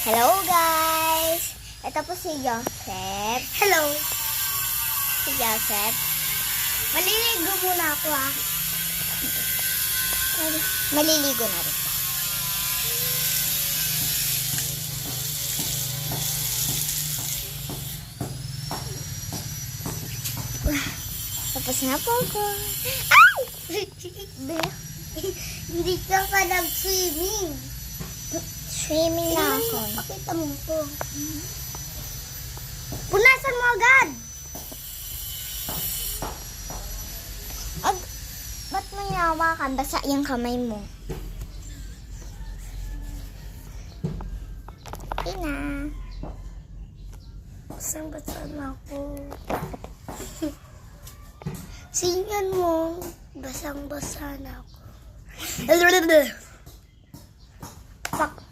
Hello guys! Ito po si Joseph. Hello. Si Joseph. Maliligo muna ako Maliligo na rin. Tapos na po ako. Ay! Hindi ka pa nag-swimming. Swimming na ako. Pakita mo ko. Punasan mo agad. Ba't mo hinawakan? Basa yung kamay mo. Ina. Basang-basa na ako. Singan mo. Basang-basa na ako. Pak.